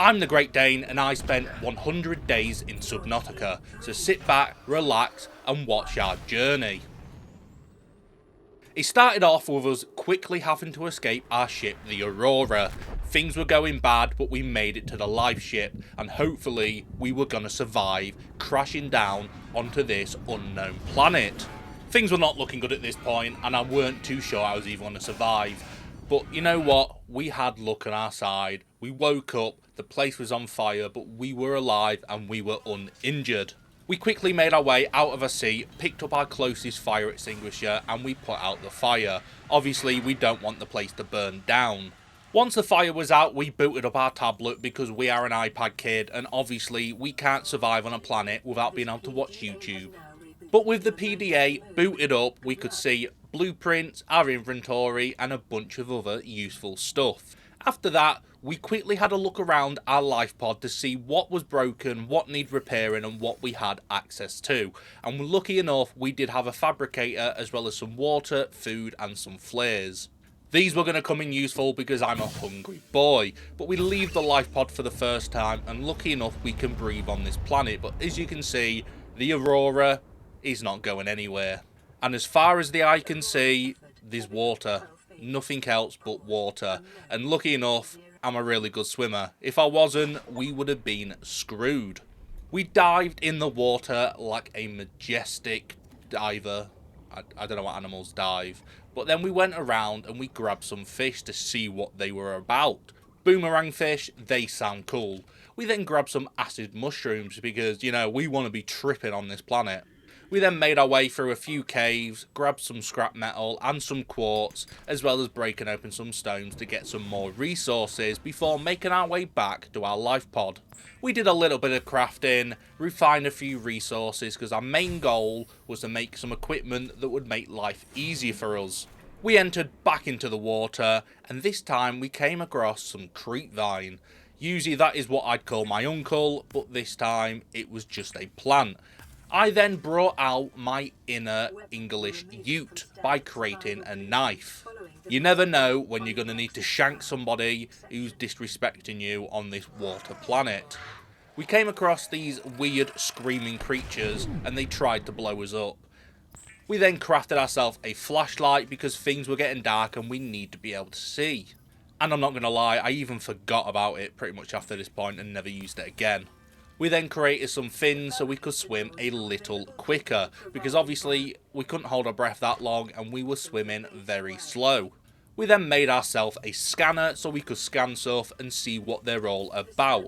I'm the Great Dane and I spent 100 days in Subnautica, so sit back, relax and watch our journey. It started off with us quickly having to escape our ship, the Aurora. Things were going bad, but we made it to the life ship, and hopefully we were going to survive crashing down onto this unknown planet. Things were not looking good at this point, and I weren't too sure I was even going to survive. But you know what? We had luck on our side. We woke up, the place was on fire, but we were alive and we were uninjured. We quickly made our way out of a sea, picked up our closest fire extinguisher and we put out the fire. Obviously we don't want the place to burn down. Once the fire was out, we booted up our tablet because we are an iPad kid and obviously we can't survive on a planet without being able to watch YouTube. But with the PDA booted up, we could see blueprints, our inventory and a bunch of other useful stuff. After that, we quickly had a look around our life pod to see what was broken, what needed repairing and what we had access to. And lucky enough, we did have a fabricator as well as some water, food and some flares. These were going to come in useful because I'm a hungry boy. But we leave the life pod for the first time and lucky enough we can breathe on this planet. But as you can see, the Aurora is not going anywhere. And as far as the eye can see, there's water. Nothing else but water. And lucky enough, I'm a really good swimmer. If I wasn't, we would have been screwed. We dived in the water like a majestic diver. I don't know what animals dive. But then we went around and we grabbed some fish to see what they were about. Boomerang fish, they sound cool. We then grabbed some acid mushrooms because, you know, we want to be tripping on this planet. We then made our way through a few caves, grabbed some scrap metal and some quartz, as well as breaking open some stones to get some more resources before making our way back to our life pod. We did a little bit of crafting, refined a few resources because our main goal was to make some equipment that would make life easier for us. We entered back into the water and this time we came across some creepvine. Usually that is what I'd call my uncle, but this time it was just a plant. I then brought out my inner English Ute by creating a knife. You never know when you're going to need to shank somebody who's disrespecting you on this water planet. We came across these weird screaming creatures and they tried to blow us up. We then crafted ourselves a flashlight because things were getting dark and we need to be able to see. And I'm not going to lie, I even forgot about it pretty much after this point and never used it again. We then created some fins so we could swim a little quicker because obviously we couldn't hold our breath that long and we were swimming very slow. We then made ourselves a scanner so we could scan stuff and see what they're all about.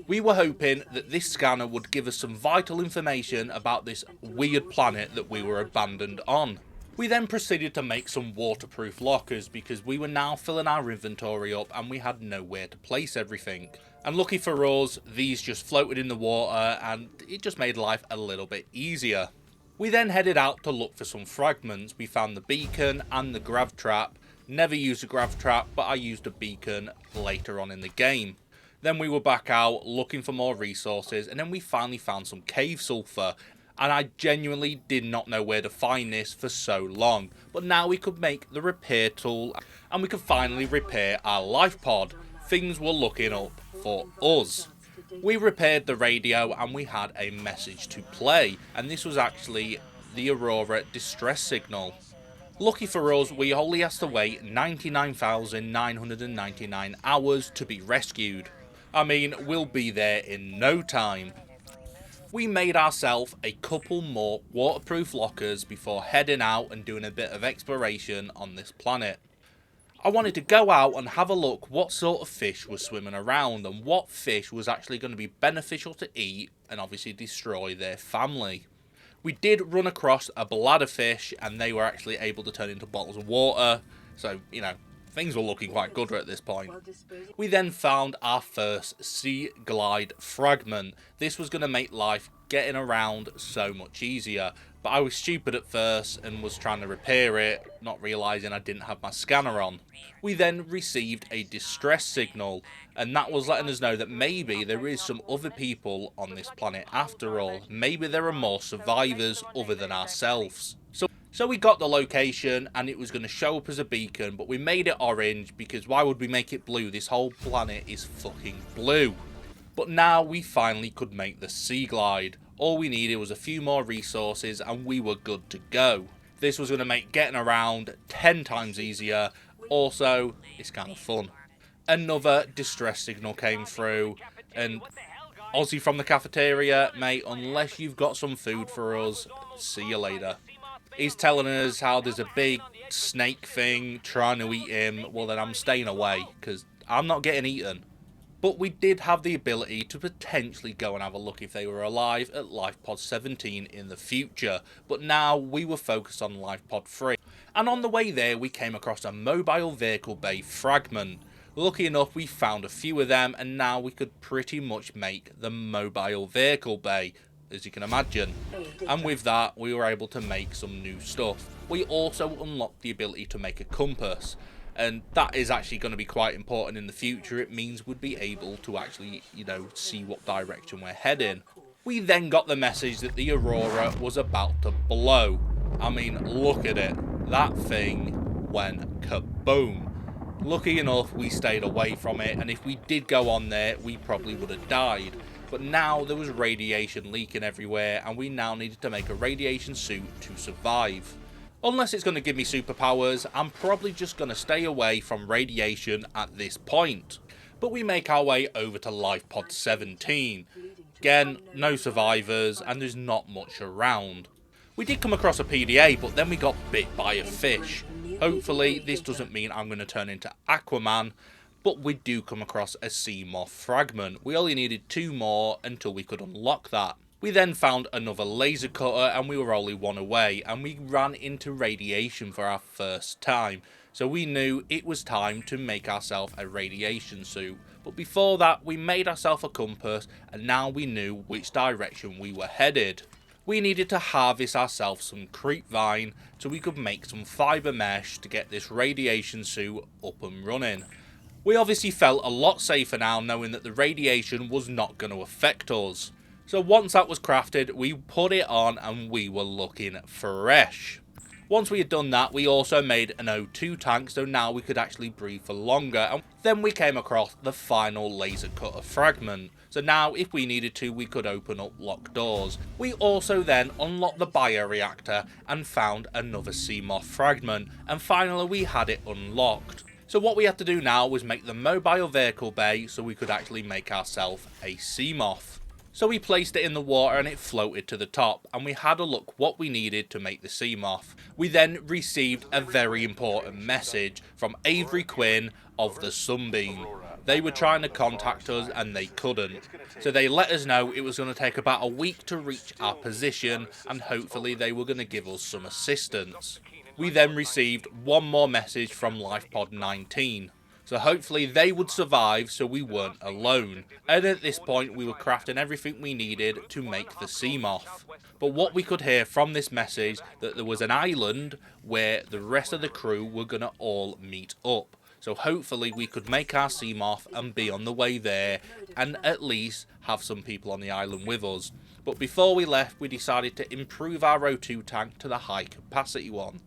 We were hoping that this scanner would give us some vital information about this weird planet that we were abandoned on. We then proceeded to make some waterproof lockers because we were now filling our inventory up and we had nowhere to place everything. And lucky for us, these just floated in the water and it just made life a little bit easier. We then headed out to look for some fragments. We found the beacon and the grav trap. Never used a grav trap, but I used a beacon later on in the game. Then we were back out looking for more resources and then we finally found some cave sulfur. And I genuinely did not know where to find this for so long. But now we could make the repair tool and we could finally repair our life pod. Things were looking up for us. We repaired the radio and we had a message to play. And this was actually the Aurora distress signal. Lucky for us, we only had to wait 99,999 hours to be rescued. I mean, we'll be there in no time. We made ourselves a couple more waterproof lockers before heading out and doing a bit of exploration on this planet. I wanted to go out and have a look what sort of fish was swimming around and what fish was actually going to be beneficial to eat and obviously destroy their family. We did run across a bladderfish and they were actually able to turn into bottles of water, so, you know, things were looking quite good at this point. We then found our first sea glide fragment. This was going to make life getting around so much easier, but I was stupid at first and was trying to repair it, not realising I didn't have my scanner on. We then received a distress signal, and that was letting us know that maybe there is some other people on this planet after all. Maybe there are more survivors other than ourselves. So we got the location and it was going to show up as a beacon, but we made it orange because why would we make it blue? This whole planet is fucking blue. But now we finally could make the sea glide. All we needed was a few more resources and we were good to go. This was going to make getting around 10 times easier. Also, it's kind of fun. Another distress signal came through and Aussie from the cafeteria, mate, unless you've got some food for us, see you later. He's telling us how there's a big snake thing trying to eat him. Well, then I'm staying away because I'm not getting eaten. But we did have the ability to potentially go and have a look if they were alive at LifePod 17 in the future. But now we were focused on LifePod 3. And on the way there we came across a mobile vehicle bay fragment. Lucky enough we found a few of them and now we could pretty much make the mobile vehicle bay, as you can imagine. And with that we were able to make some new stuff. We also unlocked the ability to make a compass. And that is actually going to be quite important in the future. It means we'd be able to actually, see what direction we're heading. We then got the message that the Aurora was about to blow. I mean, look at it. That thing went kaboom. Lucky enough, we stayed away from it, and if we did go on there, we probably would have died. But now there was radiation leaking everywhere, and we now needed to make a radiation suit to survive. Unless it's going to give me superpowers, I'm probably just going to stay away from radiation at this point. But we make our way over to LifePod 17. Again, no survivors, and there's not much around. We did come across a PDA, but then we got bit by a fish. Hopefully, this doesn't mean I'm going to turn into Aquaman, but we do come across a sea moth fragment. We only needed 2 more until we could unlock that. We then found another laser cutter and we were only 1 away, and we ran into radiation for our first time. So we knew it was time to make ourselves a radiation suit. But before that we made ourselves a compass and now we knew which direction we were headed. We needed to harvest ourselves some creepvine so we could make some fibre mesh to get this radiation suit up and running. We obviously felt a lot safer now knowing that the radiation was not going to affect us. So once that was crafted, we put it on and we were looking fresh. Once we had done that, we also made an O2 tank so now we could actually breathe for longer, and then we came across the final laser cutter fragment. So now if we needed to, we could open up locked doors. We also then unlocked the bioreactor and found another sea moth fragment, and finally we had it unlocked. So what we had to do now was make the mobile vehicle bay so we could actually make ourselves a sea moth. So we placed it in the water and it floated to the top, and we had a look what we needed to make the sea moth. We then received a very important message from Avery Quinn of the Sunbeam. They were trying to contact us and they couldn't. So they let us know it was going to take about a week to reach our position, and hopefully they were going to give us some assistance. We then received 1 more message from LifePod 19. So hopefully they would survive so we weren't alone. And at this point we were crafting everything we needed to make the sea moth. But what we could hear from this message, that there was an island where the rest of the crew were going to all meet up. So hopefully we could make our sea moth and be on the way there and at least have some people on the island with us. But before we left we decided to improve our O2 tank to the high capacity one.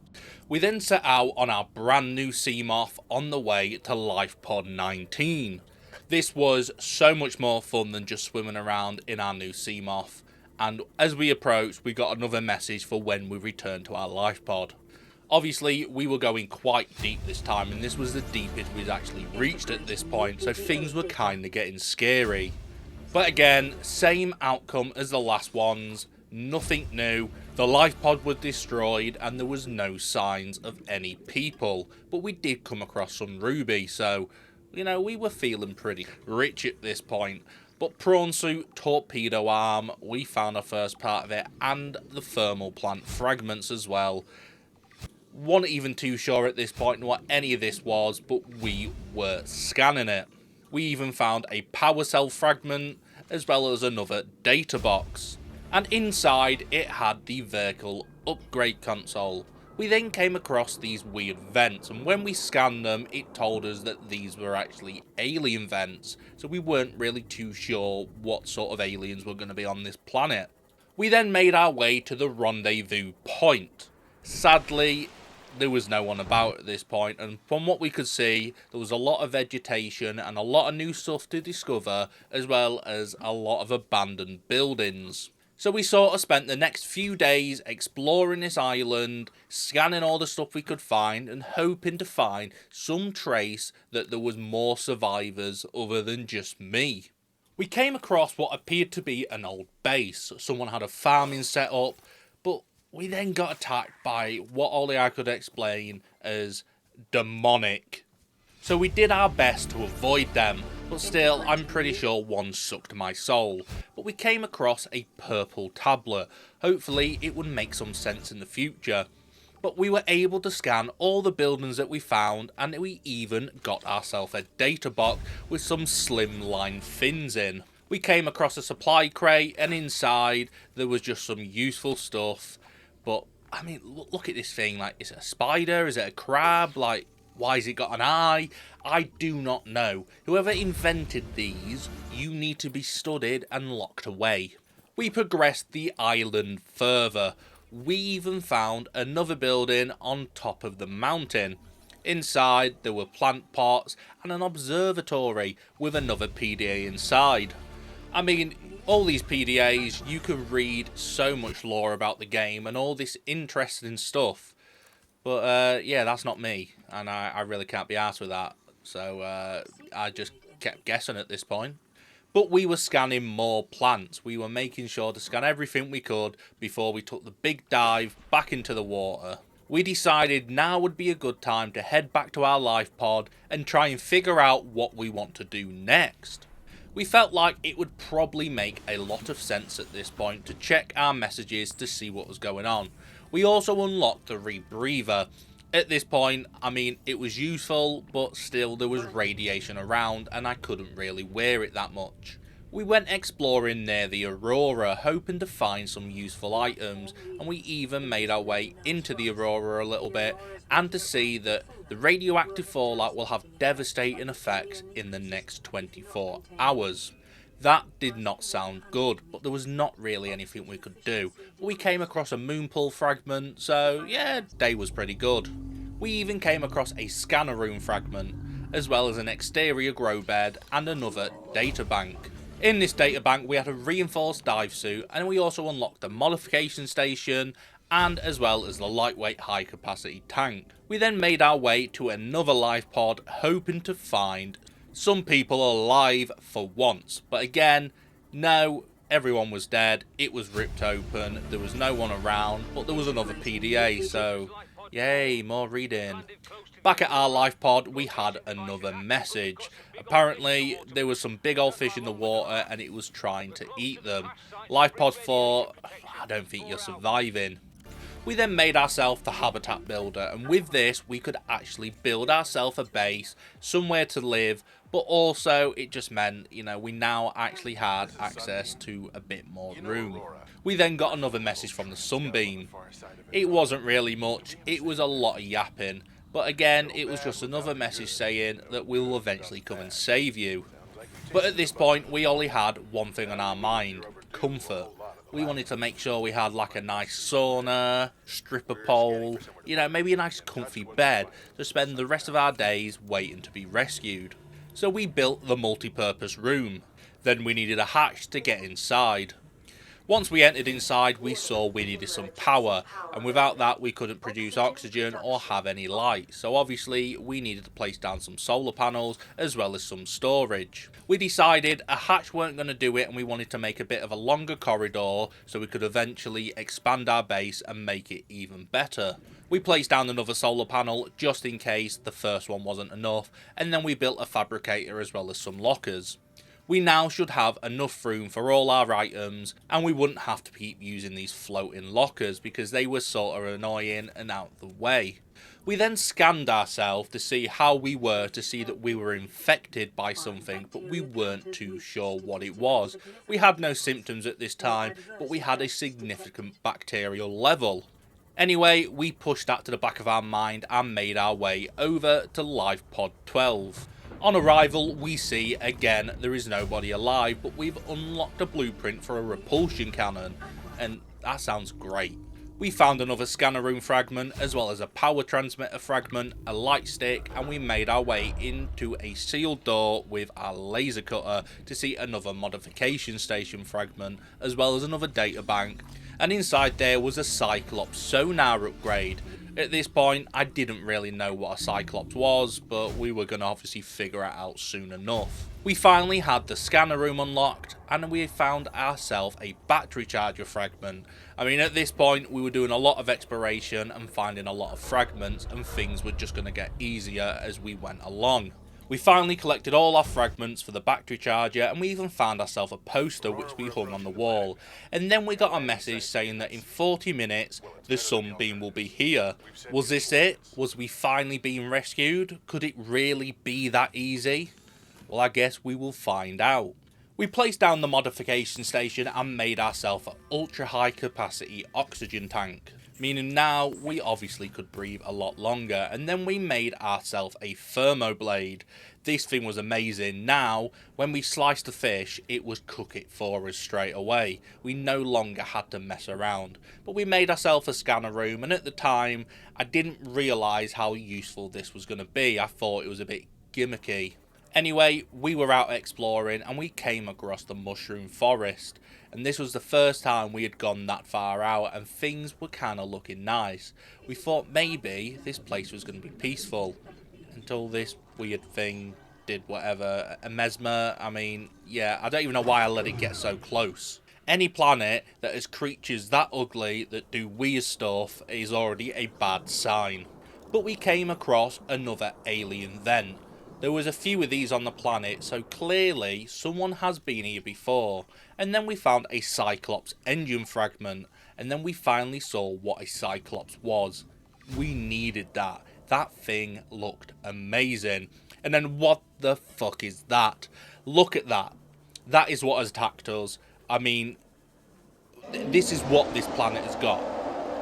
We then set out on our brand new sea moth on the way to LifePod 19. This was so much more fun than just swimming around in our new sea moth, and as we approached we got another message for when we returned to our LifePod. Obviously we were going quite deep this time, and this was the deepest we'd actually reached at this point, so things were kinda getting scary. But again, same outcome as the last ones, nothing new. The LifePod was destroyed and there was no signs of any people, but we did come across some ruby, so we were feeling pretty rich at this point. But prawn suit, torpedo arm, we found our first part of it, and the thermal plant fragments as well. Wasn't even too sure at this point what any of this was, but we were scanning it. We even found a power cell fragment as well as another data box. And inside it had the vehicle upgrade console. We then came across these weird vents, and when we scanned them it told us that these were actually alien vents, so we weren't really too sure what sort of aliens were going to be on this planet. We then made our way to the rendezvous point. Sadly, there was no one about at this point, and from what we could see, there was a lot of vegetation and a lot of new stuff to discover, as well as a lot of abandoned buildings. So we sort of spent the next few days exploring this island, scanning all the stuff we could find, and hoping to find some trace that there was more survivors other than just me. We came across what appeared to be an old base. Someone had a farming set up, but we then got attacked by what only I could explain as demonic. So we did our best to avoid them, but still, I'm pretty sure one sucked my soul. But we came across a purple tablet. Hopefully, it would make some sense in the future. But we were able to scan all the buildings that we found, and we even got ourselves a data box with some slimline fins in. We came across a supply crate, and inside there was just some useful stuff. But, I mean, look at this thing. Like, is it a spider? Is it a crab? Like, why has it got an eye? I do not know. Whoever invented these, you need to be studied and locked away. We progressed the island further. We even found another building on top of the mountain. Inside, there were plant pots and an observatory with another PDA inside. I mean, all these PDAs, you could read so much lore about the game and all this interesting stuff. But, yeah, that's not me, and I really can't be arsed with that. So, I just kept guessing at this point. But we were scanning more plants. We were making sure to scan everything we could before we took the big dive back into the water. We decided now would be a good time to head back to our life pod and try and figure out what we want to do next. We felt like it would probably make a lot of sense at this point to check our messages to see what was going on. We also unlocked the rebreather. At this point, I mean, it was useful, but still there was radiation around and I couldn't really wear it that much. We went exploring near the Aurora, hoping to find some useful items, and we even made our way into the Aurora a little bit, and to see that the radioactive fallout will have devastating effects in the next 24 hours. That did not sound good, but there was not really anything we could do. But we came across a moonpool fragment, so yeah, day was pretty good. We even came across a scanner room fragment, as well as an exterior grow bed and another data bank. In this data bank we had a reinforced dive suit, and we also unlocked a modification station, and as well as the lightweight high capacity tank. We then made our way to another life pod, hoping to find some people alive for once, but again, no, everyone was dead. It was ripped open, there was no one around, but there was another PDA, so yay, more reading. Back at our life pod, we had another message. Apparently, there was some big old fish in the water and it was trying to eat them. Life pod 4, I don't think you're surviving. We then made ourselves the habitat builder, and with this we could actually build ourselves a base, somewhere to live, but also it just meant, you know, we now actually had access to a bit more room. We then got another message from the Sunbeam. It wasn't really much, it was a lot of yapping, but again it was just another message saying that we will eventually come and save you. But at this point we only had one thing on our mind: comfort. We wanted to make sure we had like a nice sauna, stripper pole, you know, maybe a nice comfy bed to spend the rest of our days waiting to be rescued. So we built the multi-purpose room. Then we needed a hatch to get inside. Once we entered inside, we saw we needed some power, and without that we couldn't produce oxygen or have any light, so obviously we needed to place down some solar panels as well as some storage. We decided a hatch weren't going to do it, and we wanted to make a bit of a longer corridor so we could eventually expand our base and make it even better. We placed down another solar panel just in case the first one wasn't enough, and then we built a fabricator as well as some lockers. We now should have enough room for all our items, and we wouldn't have to keep using these floating lockers because they were sort of annoying and out of the way. We then scanned ourselves to see how we were, to see that we were infected by something, but we weren't too sure what it was. We had no symptoms at this time, but we had a significant bacterial level. Anyway, we pushed that to the back of our mind and made our way over to Life Pod 12. On arrival, we see, again, there is nobody alive, but we've unlocked a blueprint for a repulsion cannon, and that sounds great. We found another scanner room fragment, as well as a power transmitter fragment, a light stick, and we made our way into a sealed door with our laser cutter to see another modification station fragment, as well as another data bank. And inside there was a Cyclops sonar upgrade. At this point, I didn't really know what a Cyclops was, but we were going to obviously figure it out soon enough. We finally had the scanner room unlocked, and we found ourselves a battery charger fragment. I mean, at this point, we were doing a lot of exploration and finding a lot of fragments, and things were just going to get easier as we went along. We finally collected all our fragments for the battery charger, and we even found ourselves a poster which we hung on the wall. And then we got a message saying that in 40 minutes the Sunbeam will be here. Was this it? Was we finally being rescued? Could it really be that easy? Well, I guess we will find out. We placed down the modification station and made ourselves an ultra high capacity oxygen tank, meaning now we obviously could breathe a lot longer. And then we made ourselves a thermoblade. This thing was amazing. Now when we sliced the fish, it would cook it for us straight away. We no longer had to mess around. But we made ourselves a scanner room, and at the time I didn't realise how useful this was going to be. I thought it was a bit gimmicky. Anyway, we were out exploring and we came across the mushroom forest, and this was the first time we had gone that far out, and things were kind of looking nice. We thought maybe this place was going to be peaceful until this weird thing did whatever. A mesmer, I mean, yeah, I don't even know why I let it get so close. Any planet that has creatures that ugly that do weird stuff is already a bad sign. But we came across another alien vent. There was a few of these on the planet, so clearly someone has been here before. And then we found a Cyclops engine fragment, and then we finally saw what a Cyclops was. We needed that. That thing looked amazing. And then what the fuck is that? Look at that. That is what has attacked us. I mean, this is what this planet has got.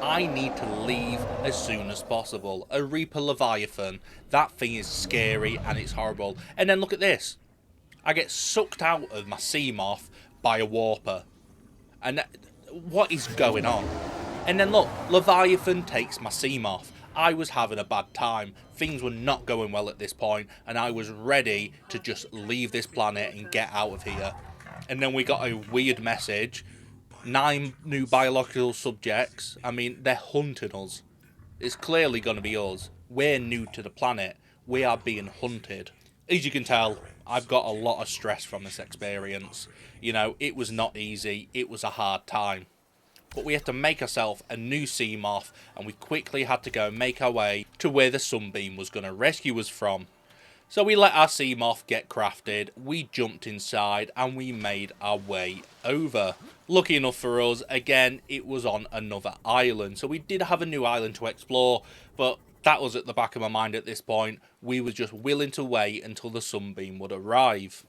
I need to leave as soon as possible. A Reaper Leviathan. That thing is scary and it's horrible. And then look at this. I get sucked out of my Seamoth by a warper. And what is going on? And then look, Leviathan takes my Seamoth. I was having a bad time. Things were not going well at this point, and I was ready to just leave this planet and get out of here. And then we got a weird message. 9 new biological subjects. I mean, they're hunting us. It's clearly going to be us. We're new to the planet. We are being hunted. As you can tell, I've got a lot of stress from this experience. You know, it was not easy. It was a hard time. But we had to make ourselves a new Seamoth, and we quickly had to go and make our way to where the Sunbeam was going to rescue us from. So we let our Seamoth get crafted, we jumped inside, and we made our way over. Lucky enough for us, again, it was on another island. So we did have a new island to explore, but that was at the back of my mind at this point. We were just willing to wait until the Sunbeam would arrive.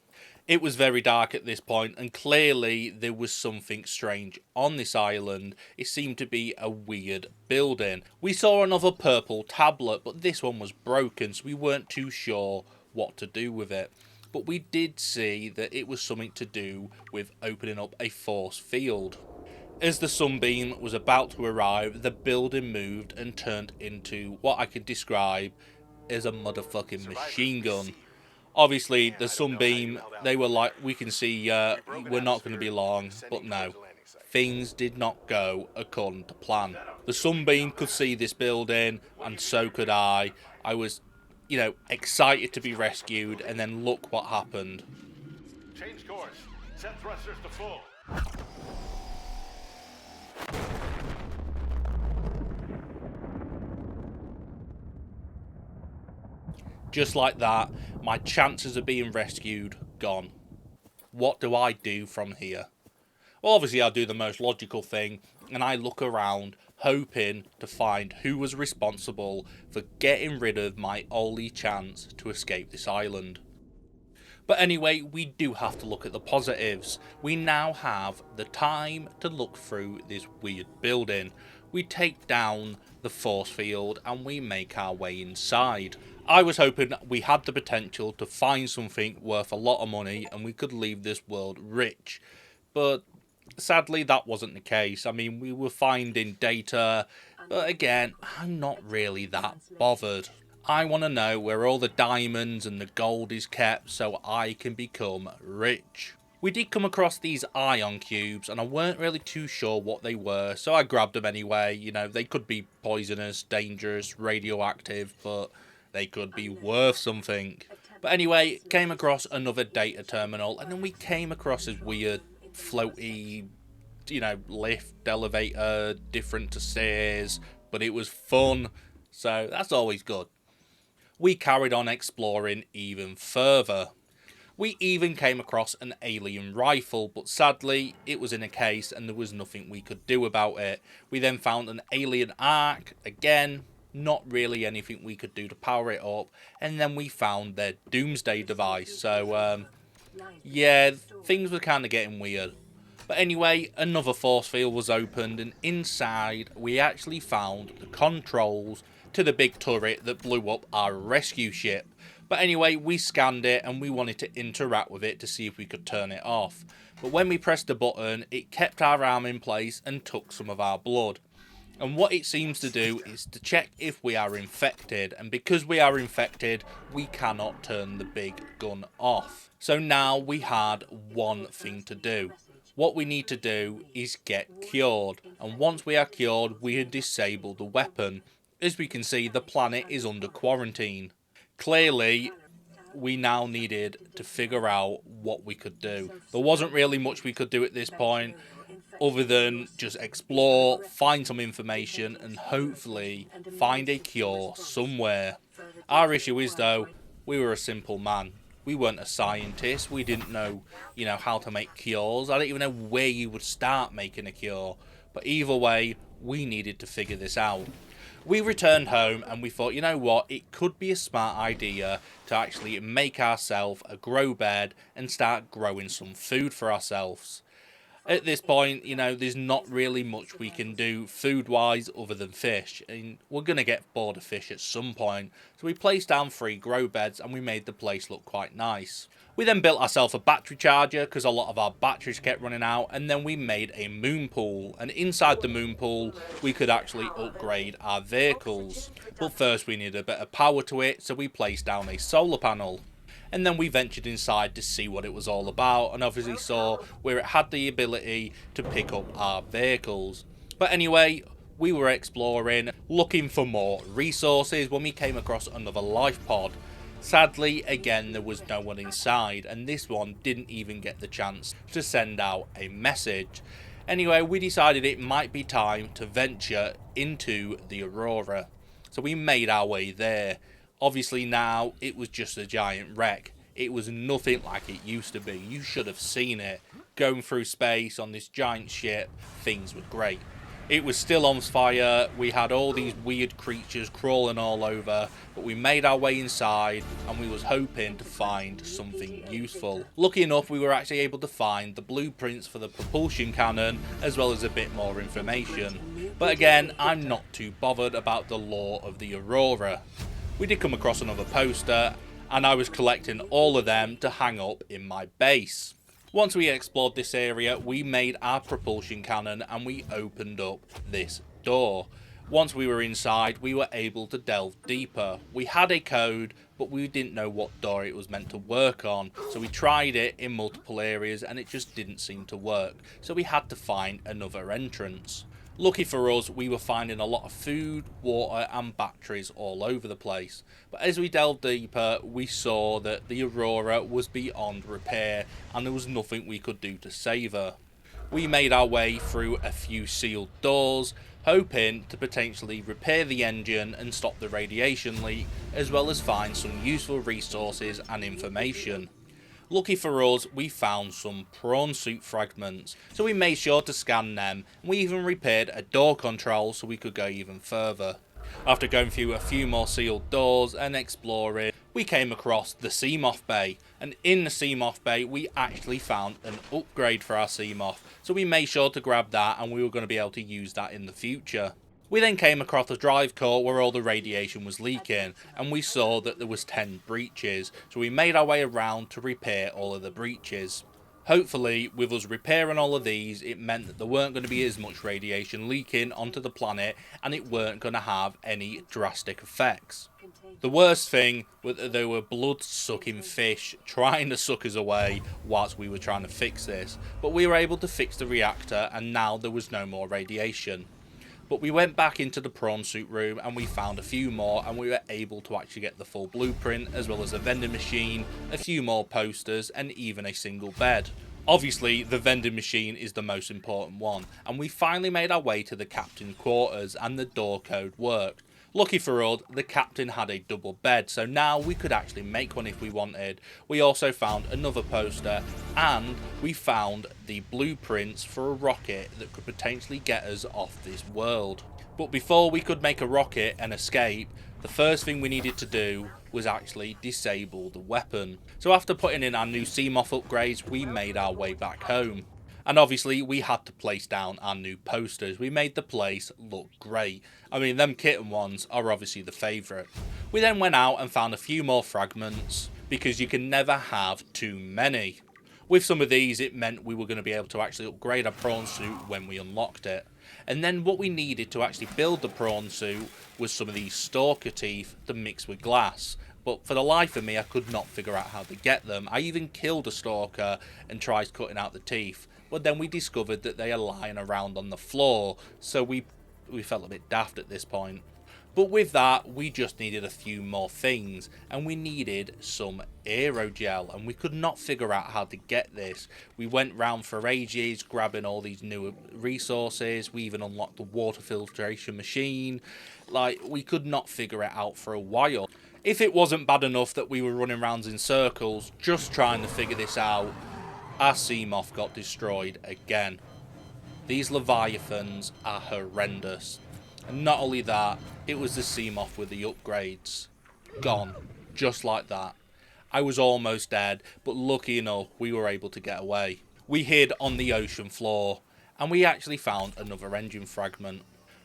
It was very dark at this point, and clearly there was something strange on this island. It seemed to be a weird building. We saw another purple tablet, but this one was broken, so we weren't too sure what to do with it. But we did see that it was something to do with opening up a force field. As the Sunbeam was about to arrive, the building moved and turned into what I could describe as a motherfucking machine gun. Obviously, the Sunbeam, they were like, we can see we're not going to be long, but no. Things did not go according to plan. The Sunbeam could see this building, and so could I. I was, you know, excited to be rescued, and then look what happened. Change course. Set thrusters to full. Just like that, my chances of being rescued gone. What do I do from here? Well, obviously I do the most logical thing, and I look around hoping to find who was responsible for getting rid of my only chance to escape this island. But anyway, we do have to look at the positives. We now have the time to look through this weird building. We take down the force field and we make our way inside. I was hoping we had the potential to find something worth a lot of money and we could leave this world rich. But Sadly, that wasn't the case. I mean, we were finding data, but again, I'm not really that bothered. I want to know where all the diamonds and the gold is kept so I can become rich. We did come across these ion cubes and I weren't really too sure what they were, so I grabbed them anyway. You know, they could be poisonous, dangerous, radioactive, but they could be worth something. But anyway, came across another data terminal and then we came across this weird floaty, lift, elevator, different to stairs, but it was fun, so that's always good. We carried on exploring even further. We even came across an alien rifle, but sadly it was in a case and there was nothing we could do about it. We then found an alien arc, again, not really anything we could do to power it up, and then we found their doomsday device, so yeah, things were kind of getting weird. But anyway, another force field was opened and inside we actually found the controls to the big turret that blew up our rescue ship. But anyway, we scanned it and we wanted to interact with it to see if we could turn it off. But when we pressed the button, it kept our arm in place and took some of our blood. And what it seems to do is to check if we are infected. And because we are infected, we cannot turn the big gun off. So now we had one thing to do. What we need to do is get cured. And once we are cured, we had disabled the weapon. As we can see, the planet is under quarantine. Clearly, we now needed to figure out what we could do. There wasn't really much we could do at this point, other than just explore, find some information, and hopefully find a cure somewhere. Our issue is, though, we were a simple man. We weren't a scientist. We didn't know, how to make cures. I don't even know where you would start making a cure. But either way, we needed to figure this out. We returned home and we thought, you know what, it could be a smart idea to actually make ourselves a grow bed and start growing some food for ourselves. At this point, there's not really much we can do food-wise other than fish, and we're going to get bored of fish at some point, so we placed down 3 grow beds and we made the place look quite nice. We then built ourselves a battery charger because a lot of our batteries kept running out, and then we made a moon pool, and inside the moon pool we could actually upgrade our vehicles. But first we needed a bit of power to it, so we placed down a solar panel. And then we ventured inside to see what it was all about, and obviously saw where it had the ability to pick up our vehicles. But anyway, we were exploring, looking for more resources when we came across another life pod. Sadly, again, there was no one inside, and this one didn't even get the chance to send out a message. Anyway, we decided it might be time to venture into the Aurora. So we made our way there. Obviously now, it was just a giant wreck. It was nothing like it used to be. You should have seen it. Going through space on this giant ship, things were great. It was still on fire, we had all these weird creatures crawling all over, but we made our way inside and we was hoping to find something useful. Lucky enough, we were actually able to find the blueprints for the propulsion cannon, as well as a bit more information. But again, I'm not too bothered about the lore of the Aurora. We did come across another poster, and I was collecting all of them to hang up in my base. Once we explored this area, we made our propulsion cannon and we opened up this door. Once we were inside, we were able to delve deeper. We had a code, but we didn't know what door it was meant to work on, so we tried it in multiple areas and it just didn't seem to work, so we had to find another entrance. Lucky for us, we were finding a lot of food, water and batteries all over the place. But as we delved deeper, we saw that the Aurora was beyond repair and there was nothing we could do to save her. We made our way through a few sealed doors, hoping to potentially repair the engine and stop the radiation leak, as well as find some useful resources and information. Lucky for us, we found some prawn suit fragments, so we made sure to scan them, and we even repaired a door control so we could go even further. After going through a few more sealed doors and exploring, we came across the Seamoth Bay, and in the Seamoth Bay we actually found an upgrade for our Seamoth, so we made sure to grab that and we were going to be able to use that in the future. We then came across the drive core where all the radiation was leaking, and we saw that there was 10 breaches, so we made our way around to repair all of the breaches. Hopefully, with us repairing all of these, it meant that there weren't going to be as much radiation leaking onto the planet and it weren't going to have any drastic effects. The worst thing was that there were blood-sucking fish trying to suck us away whilst we were trying to fix this, but we were able to fix the reactor and now there was no more radiation. But we went back into the prawn suit room and we found a few more, and we were able to actually get the full blueprint, as well as a vending machine, a few more posters, and even a single bed. Obviously, the vending machine is the most important one, and we finally made our way to the captain's quarters and the door code worked. Lucky for us, the captain had a double bed, so now we could actually make one if we wanted. We also found another poster, and we found the blueprints for a rocket that could potentially get us off this world. But before we could make a rocket and escape, the first thing we needed to do was actually disable the weapon. So after putting in our new CMOF upgrades, we made our way back home. And obviously we had to place down our new posters. We made the place look great. I mean, them kitten ones are obviously the favourite. We then went out and found a few more fragments, because you can never have too many. With some of these, it meant we were going to be able to actually upgrade our prawn suit when we unlocked it. And then what we needed to actually build the prawn suit was some of these stalker teeth to mix with glass. But for the life of me, I could not figure out how to get them. I even killed a stalker and tried cutting out the teeth. But then we discovered that they are lying around on the floor, so we felt a bit daft at this point. But with that, we just needed a few more things, and we needed some aerogel, and we could not figure out how to get this. We went round for ages, grabbing all these new resources. We even unlocked the water filtration machine. Like, we could not figure it out for a while. If it wasn't bad enough that we were running rounds in circles, just trying to figure this out, our CMOF got destroyed again. These leviathans are horrendous. And not only that, it was the CMOF with the upgrades. Gone. Just like that. I was almost dead, but lucky enough, we were able to get away. We hid on the ocean floor, and we actually found another engine fragment.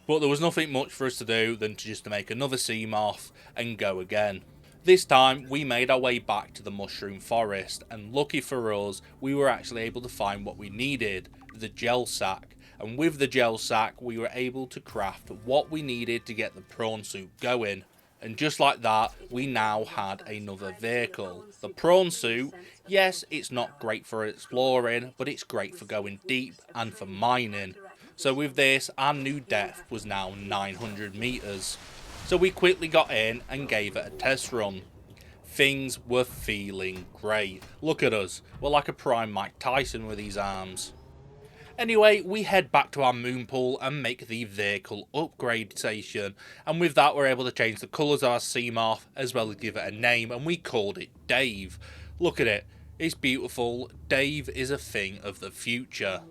But there was nothing much for us to do than to make another CMOF and go again. This time, we made our way back to the mushroom forest, and lucky for us, we were actually able to find what we needed, the gel sack. And with the gel sack, we were able to craft what we needed to get the prawn suit going. And just like that, we now had another vehicle. The prawn suit, yes, it's not great for exploring, but it's great for going deep and for mining. So with this, our new depth was now 900 meters. So we quickly got in and gave it a test run. Things were feeling great. Look at us, we're like a prime Mike Tyson with these arms. Anyway, we head back to our moon pool and make the vehicle upgrade station. And with that, we're able to change the colours of our CMOF, as well as give it a name, and we called it Dave. Look at it, it's beautiful. Dave is a thing of the future.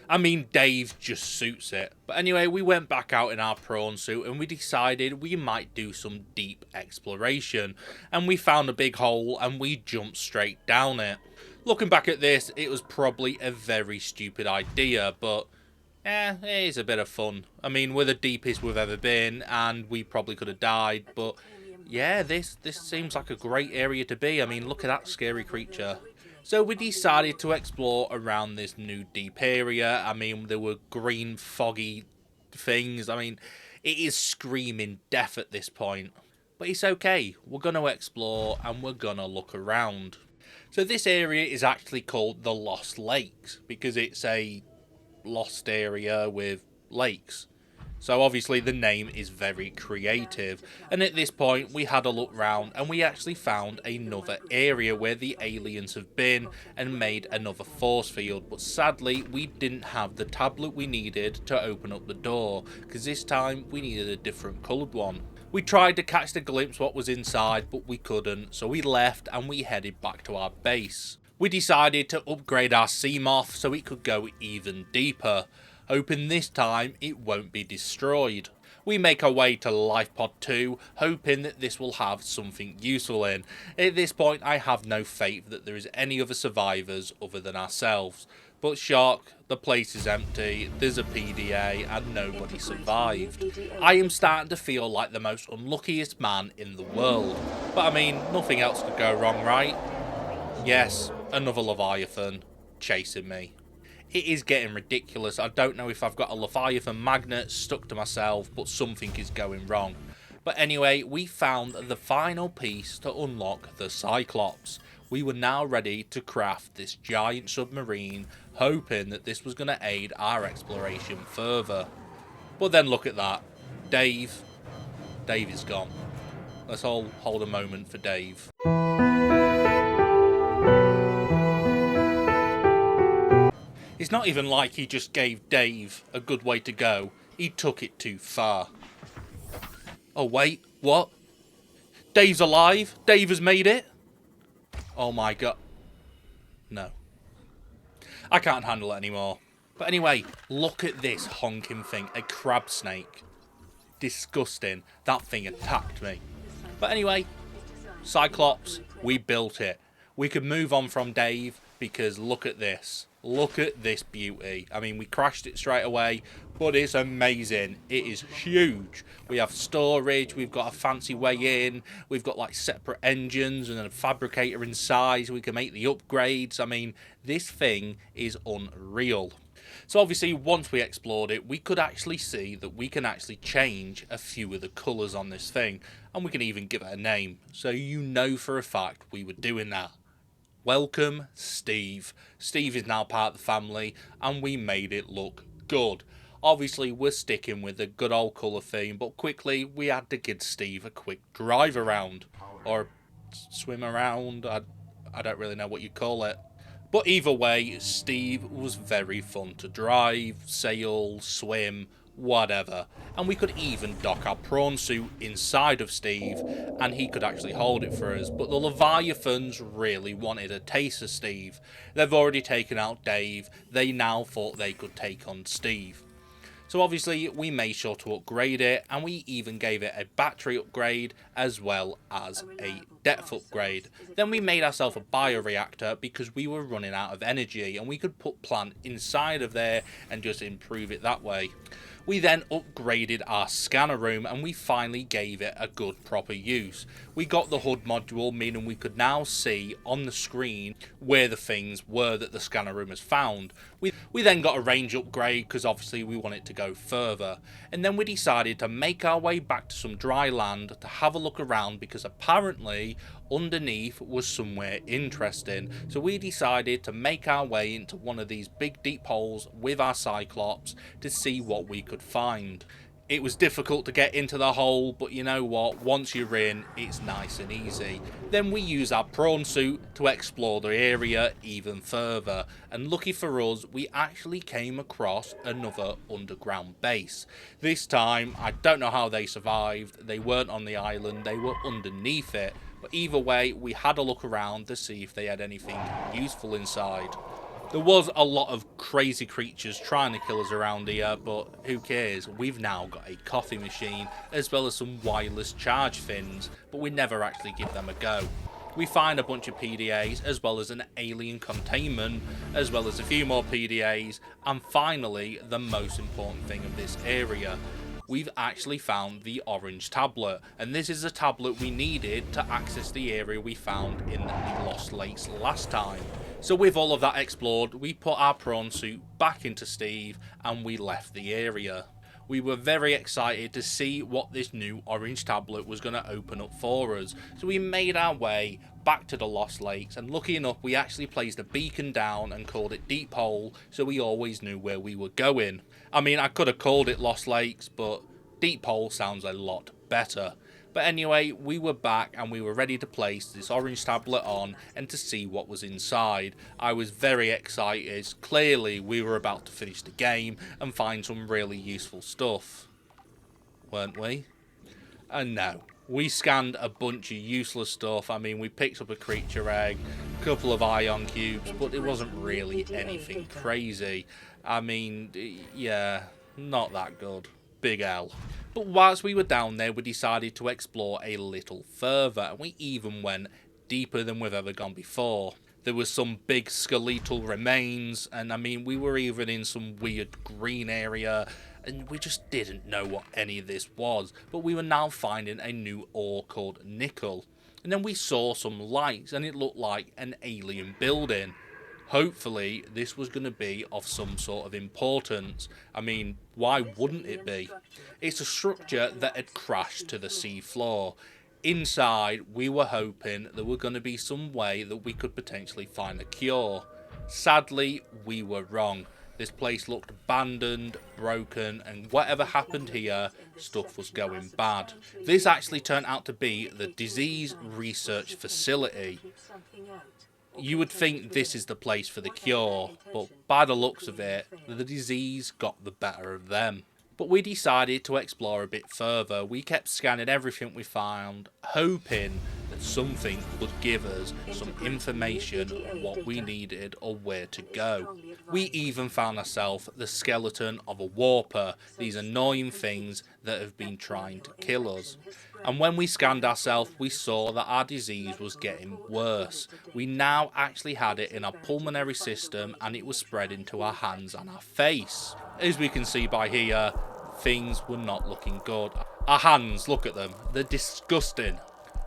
I mean, Dave just suits it. But anyway, we went back out in our prawn suit and we decided we might do some deep exploration. And we found a big hole and we jumped straight down it. Looking back at this, it was probably a very stupid idea, but it is a bit of fun. I mean, we're the deepest we've ever been and we probably could have died, but yeah, this seems like a great area to be. I mean, look at that scary creature. So we decided to explore around this new deep area. I mean, there were green, foggy things. I mean, it is screaming death at this point. But it's okay. We're going to explore and we're going to look around. So this area is actually called the Lost Lakes because it's a lost area with lakes. So obviously the name is very creative, and at this point we had a look round and we actually found another area where the aliens have been and made another force field, but sadly we didn't have the tablet we needed to open up the door, because this time we needed a different coloured one. We tried to catch the glimpse what was inside, but we couldn't, so we left and we headed back to our base. We decided to upgrade our CMOF so it could go even deeper, hoping this time it won't be destroyed. We make our way to LifePod 2, hoping that this will have something useful in. At this point I have no faith that there is any other survivors other than ourselves. But shock, the place is empty, there's a PDA and nobody survived. I am starting to feel like the most unluckiest man in the world. But I mean, nothing else could go wrong, right? Yes, another Leviathan. chasing me. It is getting ridiculous. I don't know if I've got a leviathan magnet stuck to myself, but something is going wrong. But anyway, we found the final piece to unlock the Cyclops. We were now ready to craft this giant submarine, hoping that this was going to aid our exploration further. But then look at that. Dave is gone. Let's all hold a moment for Dave. It's not even like he just gave Dave a good way to go. He took it too far. Oh wait, what? Dave's alive? Dave has made it? Oh my god. No. I can't handle it anymore. But anyway, look at this honking thing. A crab snake. Disgusting. That thing attacked me. But anyway, Cyclops, we built it. We could move on from Dave because look at this. Look at this beauty. I mean, we crashed it straight away, but it's amazing. It is huge. We have storage. We've got a fancy way in. We've got like separate engines and a fabricator inside so we can make the upgrades. I mean, this thing is unreal. So obviously, once we explored it, we could actually see that we can actually change a few of the colours on this thing. And we can even give it a name. So you know for a fact we were doing that. Welcome, Steve. Steve is now part of the family, and we made it look good. Obviously, we're sticking with the good old colour theme, but quickly, we had to give Steve a quick drive around. Or swim around, I don't really know what you call it. But either way, Steve was very fun to drive, sail, swim, whatever. And we could even dock our prawn suit inside of Steve, and he could actually hold it for us. But the leviathans really wanted a taste of Steve. They've already taken out Dave. They now thought they could take on Steve. So obviously we made sure to upgrade it, and we even gave it a battery upgrade as well as a depth upgrade. Then we made ourselves a bioreactor because we were running out of energy, and we could put plant inside of there and just improve it that way. We then upgraded our scanner room, and we finally gave it a good proper use. We got the HUD module, meaning we could now see on the screen where the things were that the scanner room has found. We then got a range upgrade because obviously we want it to go further. And then we decided to make our way back to some dry land to have a look around because apparently underneath was somewhere interesting. So we decided to make our way into one of these big deep holes with our Cyclops to see what we could find. It was difficult to get into the hole, but you know what, once you're in, it's nice and easy. Then we use our prawn suit to explore the area even further, and lucky for us, we actually came across another underground base. This time, I don't know how they survived. They weren't on the island, they were underneath it. But either way, we had a look around to see if they had anything useful inside. There was a lot of crazy creatures trying to kill us around here, but who cares? We've now got a coffee machine, as well as some wireless charge fins, but we never actually give them a go. We find a bunch of PDAs, as well as an alien containment, as well as a few more PDAs, and finally, the most important thing of this area. We've actually found the orange tablet, and this is the tablet we needed to access the area we found in the Lost Lakes last time. So with all of that explored, we put our prawn suit back into Steve and we left the area. We were very excited to see what this new orange tablet was going to open up for us. So we made our way back to the Lost Lakes, and lucky enough we actually placed a beacon down and called it Deep Hole, so we always knew where we were going. I mean, I could have called it Lost Lakes, but Deep Hole sounds a lot better. But anyway, we were back and we were ready to place this orange tablet on and to see what was inside. I was very excited. Clearly, we were about to finish the game and find some really useful stuff. Weren't we? And no. We scanned a bunch of useless stuff. I mean, we picked up a creature egg, a couple of ion cubes, but it wasn't really anything crazy. I mean, yeah, not that good. Big L. But whilst we were down there, we decided to explore a little further, and we even went deeper than we've ever gone before. There was some big skeletal remains, and I mean, we were even in some weird green area, and we just didn't know what any of this was. But we were now finding a new ore called nickel. And then we saw some lights, and it looked like an alien building. Hopefully, this was going to be of some sort of importance. I mean, why wouldn't it be? It's a structure that had crashed to the sea floor. Inside, we were hoping there were going to be some way that we could potentially find a cure. Sadly, we were wrong. This place looked abandoned, broken, and whatever happened here, stuff was going bad. This actually turned out to be the Disease Research Facility. You would think this is the place for the cure, but by the looks of it, the disease got the better of them. But we decided to explore a bit further. We kept scanning everything we found, hoping that something would give us some information on what we needed or where to go. We even found ourselves the skeleton of a warper, these annoying things that have been trying to kill us. And when we scanned ourselves, we saw that our disease was getting worse. We now actually had it in our pulmonary system and it was spreading to our hands and our face. As we can see by here, things were not looking good. Our hands, look at them, they're disgusting.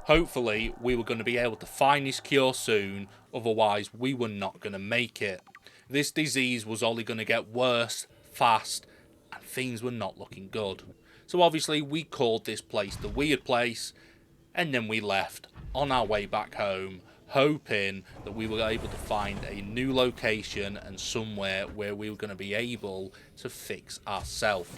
Hopefully, we were going to be able to find this cure soon, otherwise we were not going to make it. This disease was only going to get worse, fast, and things were not looking good. So obviously we called this place the Weird Place, and then we left on our way back home, hoping that we were able to find a new location and somewhere where we were going to be able to fix ourselves.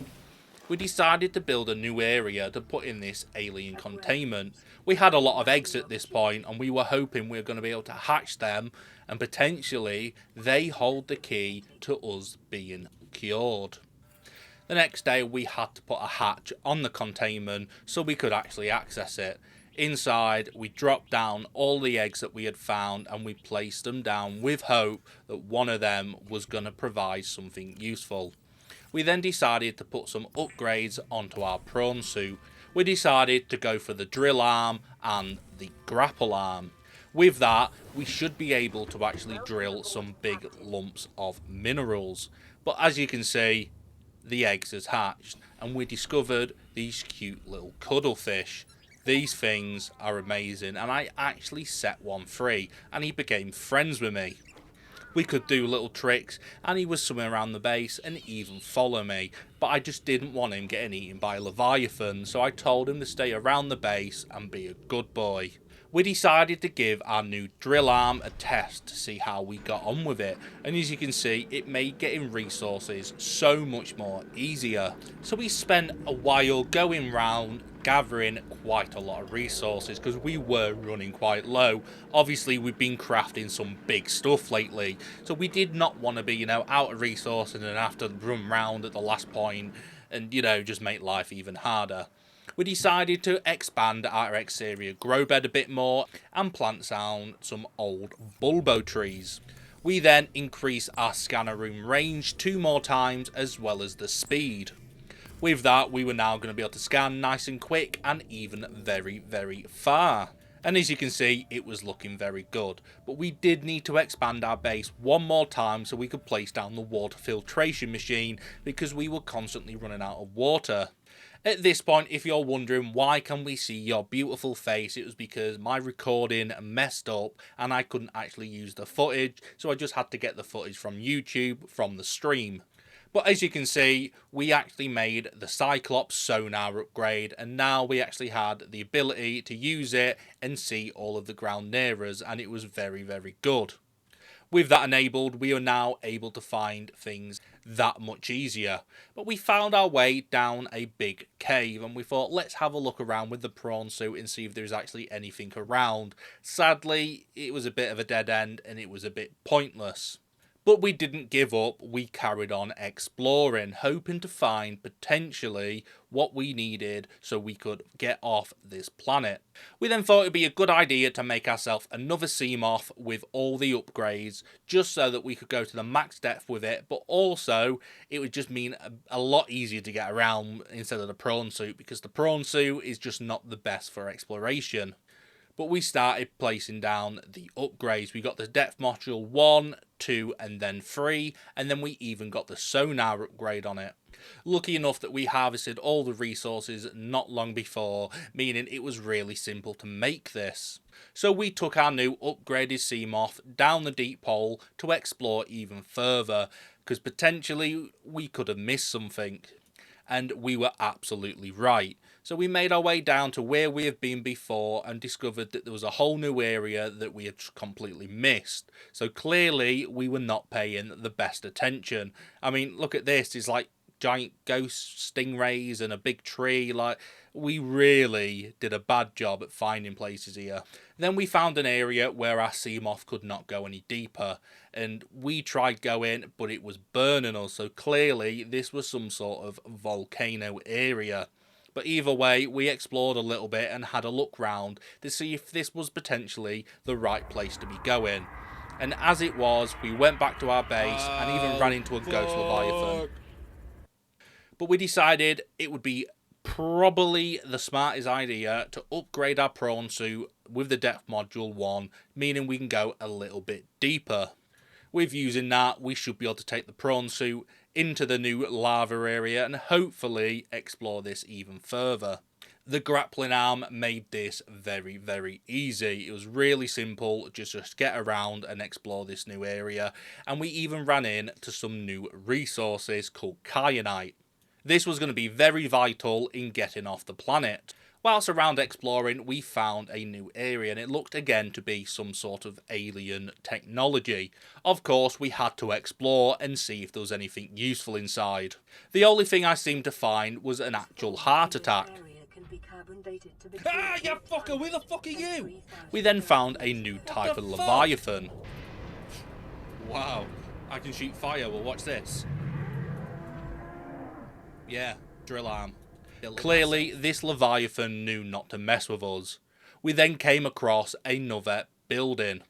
We decided to build a new area to put in this alien containment. We had a lot of eggs at this point, and we were hoping we were going to be able to hatch them, and potentially they hold the key to us being cured. The next day we had to put a hatch on the containment so we could actually access it. Inside, we dropped down all the eggs that we had found and we placed them down with hope that one of them was going to provide something useful. We then decided to put some upgrades onto our prawn suit. We decided to go for the drill arm and the grapple arm. With that, we should be able to actually drill some big lumps of minerals. But as you can see, the eggs has hatched and we discovered these cute little cuttlefish. These things are amazing, and I actually set one free and he became friends with me. We could do little tricks and he was swimming around the base and even follow me, but I just didn't want him getting eaten by a leviathan, so I told him to stay around the base and be a good boy. We decided to give our new drill arm a test to see how we got on with it, and as you can see, it made getting resources so much more easier. So we spent a while going round gathering quite a lot of resources because we were running quite low. Obviously we've been crafting some big stuff lately, so we did not want to be, out of resources and have to run round at the last point and, just make life even harder. We decided to expand our exterior grow bed a bit more and plant down some old bulbo trees. We then increased our scanner room range 2 more times as well as the speed. With that, we were now going to be able to scan nice and quick and even very, very far. And as you can see, it was looking very good. But we did need to expand our base 1 more time so we could place down the water filtration machine because we were constantly running out of water. At this point, if you're wondering why can we see your beautiful face, it was because my recording messed up and I couldn't actually use the footage, so I just had to get the footage from YouTube from the stream. But as you can see, we actually made the Cyclops sonar upgrade, and now we actually had the ability to use it and see all of the ground near us, and it was very, very good. With that enabled, we are now able to find things that much easier. But we found our way down a big cave and we thought, let's have a look around with the prawn suit and see if there's actually anything around. Sadly, it was a bit of a dead end and it was a bit pointless. But we didn't give up, we carried on exploring, hoping to find potentially what we needed so we could get off this planet. We then thought it would be a good idea to make ourselves another Seamoth with all the upgrades, just so that we could go to the max depth with it, but also it would just mean a lot easier to get around instead of the prawn suit, because the prawn suit is just not the best for exploration. But we started placing down the upgrades. We got the depth module 1, 2 and then 3, and then we even got the sonar upgrade on it. Lucky enough that we harvested all the resources not long before, meaning it was really simple to make this. So we took our new upgraded Seamoth down the deep hole to explore even further, because potentially we could have missed something. And we were absolutely right. So we made our way down to where we have been before and discovered that there was a whole new area that we had completely missed. So clearly we were not paying the best attention. I mean, look at this. It's like giant ghost stingrays and a big tree. Like, we really did a bad job at finding places here. Then we found an area where our Seamoth could not go any deeper, and we tried going, but it was burning us, so clearly this was some sort of volcano area. But either way, we explored a little bit and had a look round to see if this was potentially the right place to be going. And as it was, we went back to our base and even ran into a ghost leviathan. But we decided it would be probably the smartest idea to upgrade our prawn suit with the depth module 1, meaning we can go a little bit deeper. With using that, we should be able to take the prawn suit into the new lava area and hopefully explore this even further. The grappling arm made this very, very easy. It was really simple, just get around and explore this new area, and we even ran into some new resources called kyanite. This was going to be very vital in getting off the planet. Whilst around exploring, we found a new area, and it looked again to be some sort of alien technology. Of course, we had to explore and see if there was anything useful inside. The only thing I seemed to find was an actual heart attack. Ah, you fucker, who the fuck are you? We then found a new type of leviathan. Wow, I can shoot fire. Well, watch this. Yeah, drill arm. Clearly, this leviathan knew not to mess with us. We then came across another building.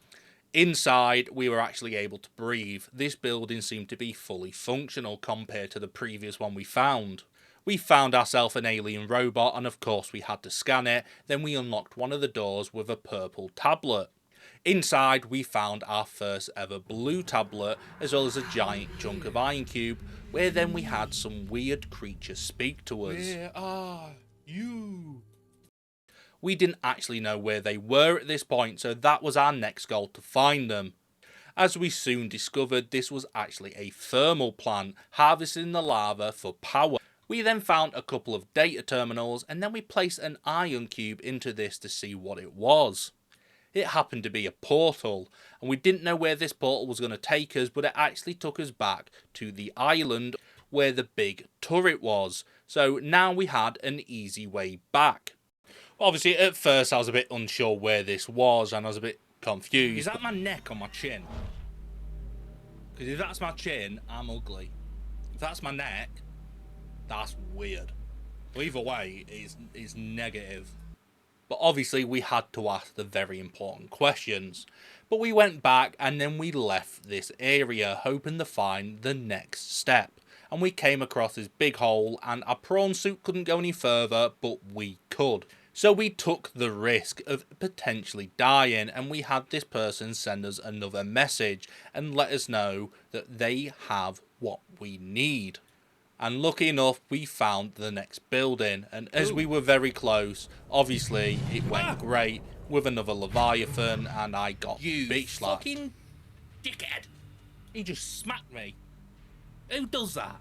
Inside, we were actually able to breathe. This building seemed to be fully functional compared to the previous one we found. We found ourselves an alien robot, and of course we had to scan it. Then we unlocked one of the doors with a purple tablet. Inside, we found our first ever blue tablet, as well as a giant chunk of iron cube, where then we had some weird creatures speak to us. Where are you? We didn't actually know where they were at this point, so that was our next goal, to find them. As we soon discovered, this was actually a thermal plant, harvesting the lava for power. We then found a couple of data terminals, and then we placed an iron cube into this to see what it was. It happened to be a portal, and we didn't know where this portal was going to take us, but it actually took us back to the island where the big turret was. So now we had an easy way back. Obviously, at first I was a bit unsure where this was, and I was a bit confused. Is that my neck or my chin? Because if that's my chin, I'm ugly. If that's my neck, that's weird. Well, either way, it's negative. But obviously we had to ask the very important questions. But we went back and then we left this area hoping to find the next step. And we came across this big hole, and our prawn suit couldn't go any further, but we could. So we took the risk of potentially dying, and we had this person send us another message and let us know that they have what we need. And lucky enough, we found the next building, and as we were very close, obviously it went great with another leviathan, and I got bitch slapped. You fucking dickhead! He just smacked me. Who does that?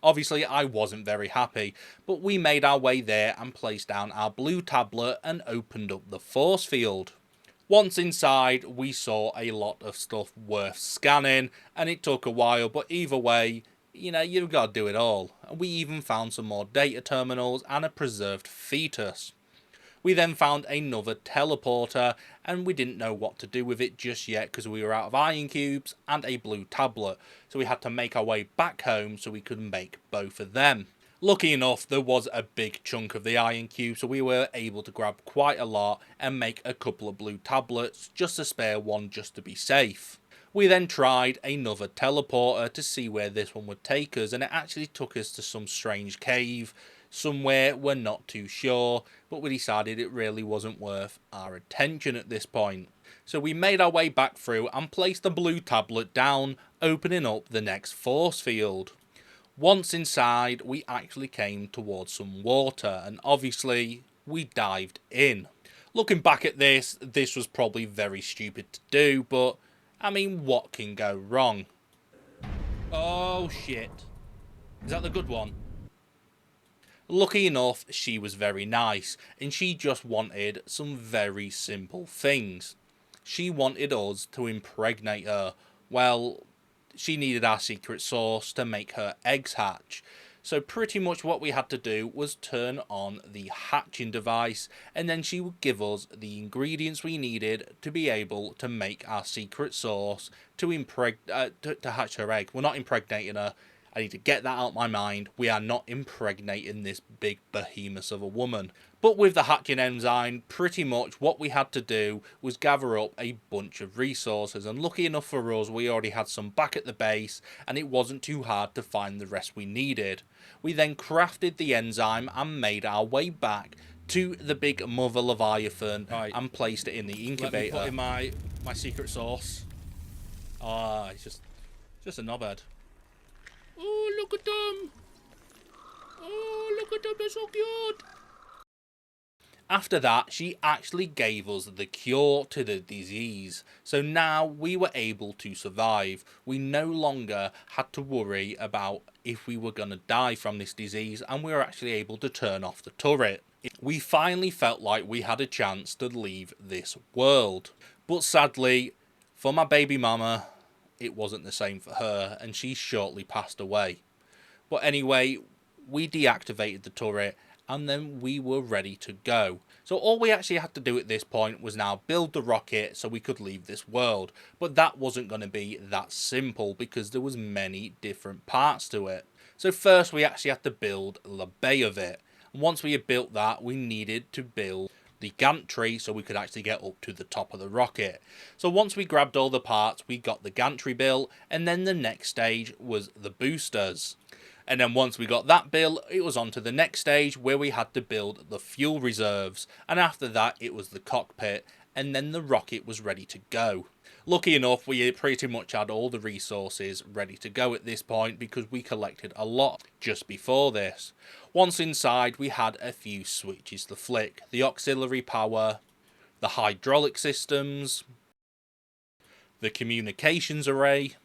Obviously, I wasn't very happy, but we made our way there and placed down our blue tablet and opened up the force field. Once inside, we saw a lot of stuff worth scanning, and it took a while, but either way, you know, you've got to do it all. We even found some more data terminals and a preserved fetus. We then found another teleporter, and we didn't know what to do with it just yet because we were out of iron cubes and a blue tablet, so we had to make our way back home so we could make both of them. Lucky enough, there was a big chunk of the iron cube, so we were able to grab quite a lot and make a couple of blue tablets, just to spare one just to be safe. We then tried another teleporter to see where this one would take us, and it actually took us to some strange cave. Somewhere we're not too sure, but we decided it really wasn't worth our attention at this point. So we made our way back through and placed the blue tablet down, opening up the next force field. Once inside, we actually came towards some water, and obviously we dived in. Looking back at this was probably very stupid to do, but I mean, what can go wrong? Oh shit. Is that the good one? Lucky enough, she was very nice, and she just wanted some very simple things. She wanted us to impregnate her. Well, she needed our secret sauce to make her eggs hatch. So pretty much what we had to do was turn on the hatching device, and then she would give us the ingredients we needed to be able to make our secret sauce to hatch her egg. We're not impregnating her. I need to get that out of my mind. We are not impregnating this big behemoth of a woman. But with the hatching enzyme, pretty much what we had to do was gather up a bunch of resources. And lucky enough for us, we already had some back at the base, and it wasn't too hard to find the rest we needed. We then crafted the enzyme and made our way back to the big mother leviathan and placed it in the incubator. Let me put in my secret sauce. Ah, it's just a knobhead. Oh, look at them! Oh, look at them, they're so cute! After that, she actually gave us the cure to the disease. So now we were able to survive. We no longer had to worry about if we were going to die from this disease, and we were actually able to turn off the turret. We finally felt like we had a chance to leave this world. But sadly, for my baby mama, it wasn't the same for her, and she shortly passed away. But anyway, we deactivated the turret, and then we were ready to go. So all we actually had to do at this point was now build the rocket so we could leave this world. But that wasn't going to be that simple, because there was many different parts to it. So first we actually had to build the bay of it. And once we had built that, we needed to build the gantry so we could actually get up to the top of the rocket. So once we grabbed all the parts, we got the gantry built, and then the next stage was the boosters. And then once we got that built, it was on to the next stage where we had to build the fuel reserves, and after that it was the cockpit, and then the rocket was ready to go. Lucky enough, we pretty much had all the resources ready to go at this point because we collected a lot just before this. Once inside, we had a few switches to flick: the auxiliary power, the hydraulic systems, the communications array.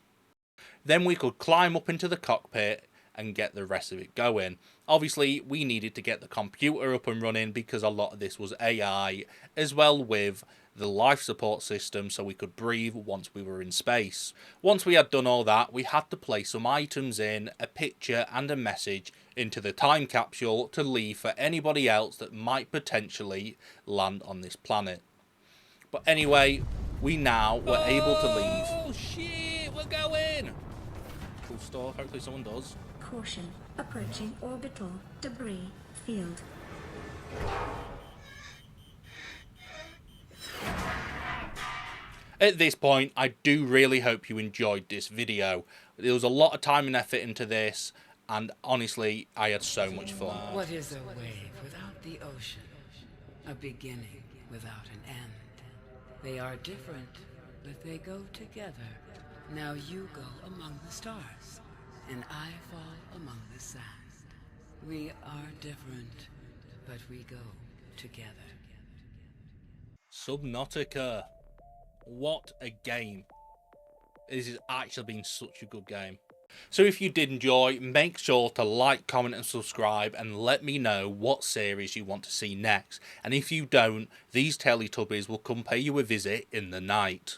Then we could climb up into the cockpit and get the rest of it going. Obviously, we needed to get the computer up and running because a lot of this was AI, as well with the life support system so we could breathe once we were in space. Once we had done all that, we had to place some items in, a picture and a message into the time capsule to leave for anybody else that might potentially land on this planet. But anyway, we now were able to leave. Oh shit, we're going! Cool stuff, hopefully someone does. Caution, approaching orbital debris field. At this point, I do really hope you enjoyed this video. There was a lot of time and effort into this, and honestly, I had so much fun. What is a wave without the ocean? A beginning without an end. They are different, but they go together. Now you go among the stars, and I fall among the sand. We are different, but we go together. Subnautica. What a game. This has actually been such a good game. So if you did enjoy, make sure to like, comment and subscribe, and let me know what series you want to see next. And if you don't, these Teletubbies will come pay you a visit in the night.